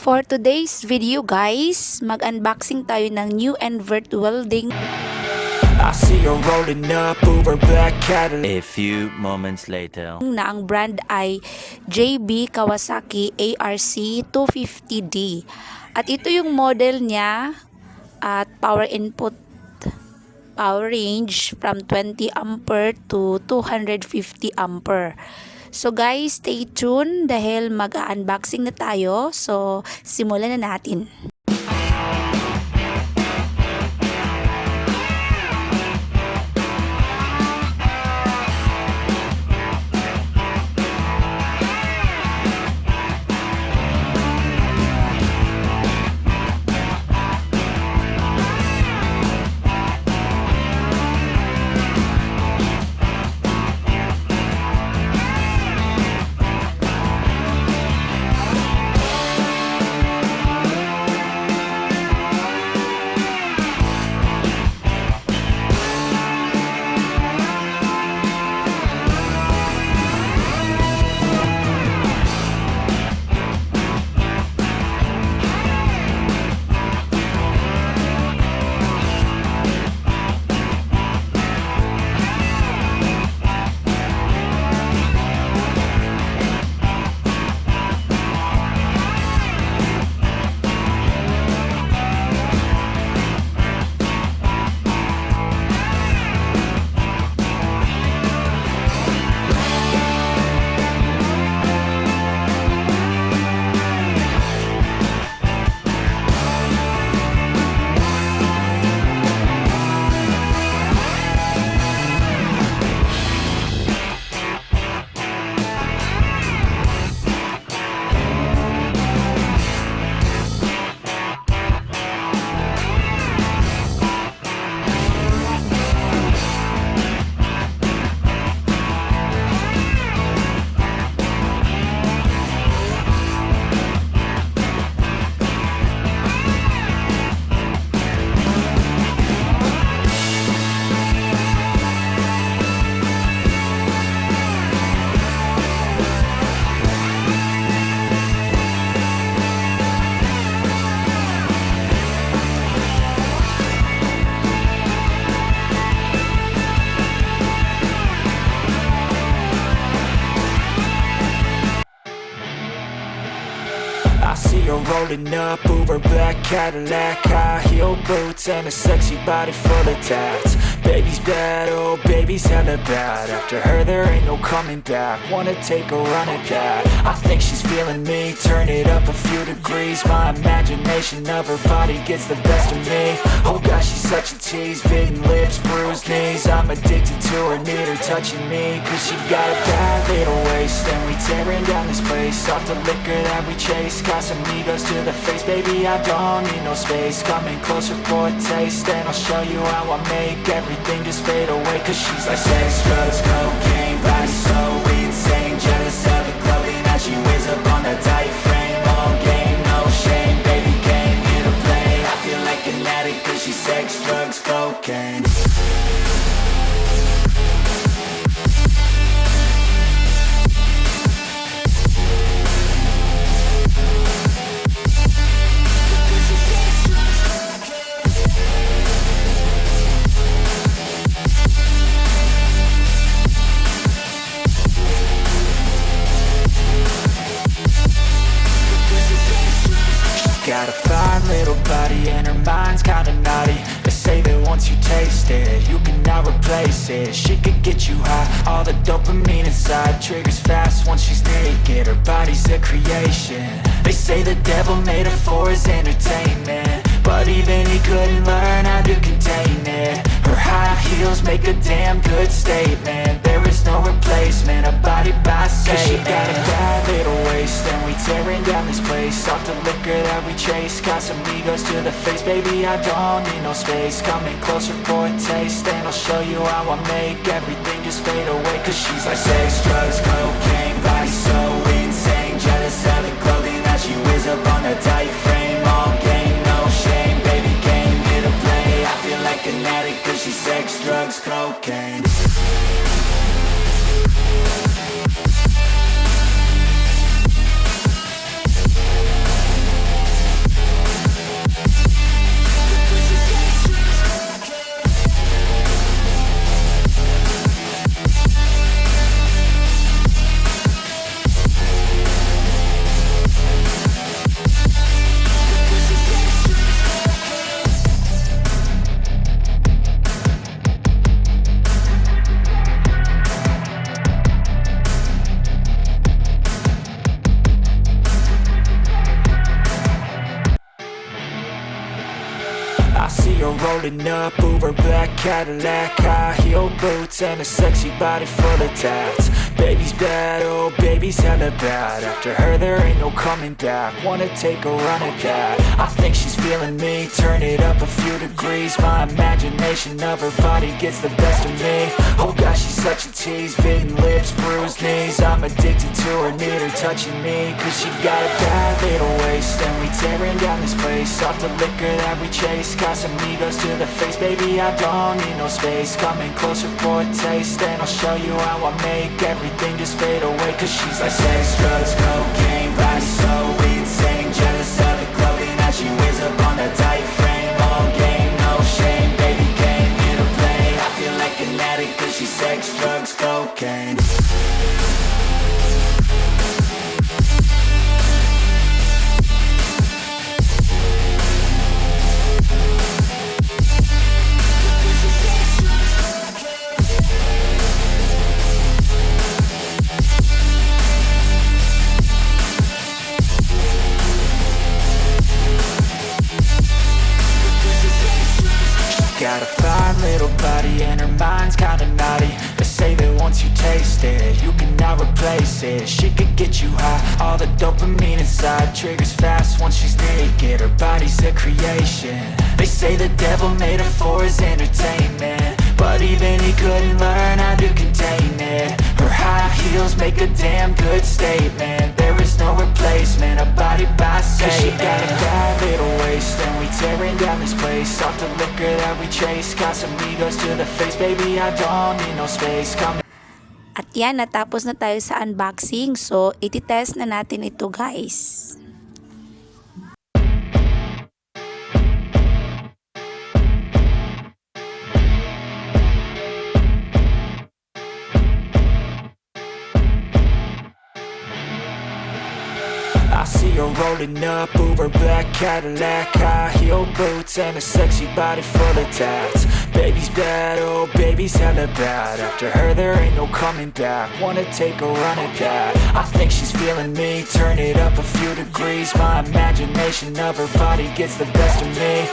For today's video guys, mag-unboxing tayo ng new Inverter Welding. I see her rolling up over black Cadillac. A few moments later. Na ang brand ay JB Kawasaki ARC 250D. At ito yung model niya at power input, power range from 20 ampere to 250 ampere. So guys, stay tuned dahil mag-unboxing na tayo. So, simulan na natin. I see her rolling up over black Cadillac, high heel boots and a sexy body full of tats. Baby's bad, oh baby's hella bad. After her there ain't no coming back. Wanna take a run at that. I think she's feeling me, turn it up a few degrees. My imagination of her body gets the best of me. Oh gosh, she's such a tease, bitten lips, bruised knees. I'm addicted to her, need her touching me, cause she got a bad little waist. And we tearing down this place, off the liquor that we chase. Casamigos to the face, baby, I don't need no space. Coming closer for a taste, and I'll show you how I make everything just fade away. Cause she's like sex, drugs, cocaine, body so insane. Jealous of the clothing that she wears up on a tight frame. All game, no shame, baby came here to play. I feel like an addict cause she's sex, drugs, cocaine. Got a fine little body and her mind's kinda naughty. They say that once you taste it, you cannot replace it. She could get you high, all the dopamine inside triggers fast once she's naked. Her body's a creation. They say the devil made her for his entertainment, but even he couldn't learn how to contain it. Her high heels make a damn good statement. There is no replacement, a body by Satan. She got a bad little waist, and we tearing down this place. Off the liquor that we chase, Casamigos to the face. Baby, I don't need no space. Coming closer for a taste, and I'll show you how I make everything just fade away. Cause she's like sex, drugs, cocaine, body so insane. Jealous of the clothing that she wears up on a tight frame. All game, no shame, baby came here to play. I feel like an addict cause she's sex, drugs, cocaine. rolling up, Uber black Cadillac, high heel boots and a sexy body full of tats. Baby's bad, oh baby's hella bad. After her there ain't no coming back. Wanna take a run at that. I think she's feeling me. Turn it up a few degrees. My imagination of her body gets the best of me. Oh gosh, she's such a tease. Bitten lips, bruised knees. I'm addicted to her, need her touching me. Cause she got a bad little waist, and we tearing down this place off the liquor that we chase. Casamigos to the face, baby, I don't need no space. Coming closer for a taste, and I'll show you how I make everything just fade away. Cause she's like sex, drugs, cocaine, body so insane. Jealous of the clothing that she wears up on that tight frame. All game, no shame, baby came here to play. I feel like an addict cause she's sex, drugs, cocaine. Got a fine little body and her mind's kinda naughty. They say that once you taste it, you cannot replace it. She could get you high, all the dopamine inside triggers fast once she's naked. Her body's a creation. They say the devil made her for his entertainment, but even he couldn't learn how to contain it. Her high heels make a damn good statement. There is no replacement, a body by Satan. Cause she got a bad little waist, and we tearing down this place off the liquor that we chase. Casamigos to the face, baby, I don't need no space. Come. At yan, natapos na tayo sa unboxing. So, iti-test na natin ito, guys. I see her rolling up, Uber black Cadillac, high heel boots and a sexy body full of tats. Baby's bad, oh baby's hella bad. After her there ain't no coming back. Wanna take a run at that. I think she's feeling me. Turn it up a few degrees. My imagination of her body gets the best of me.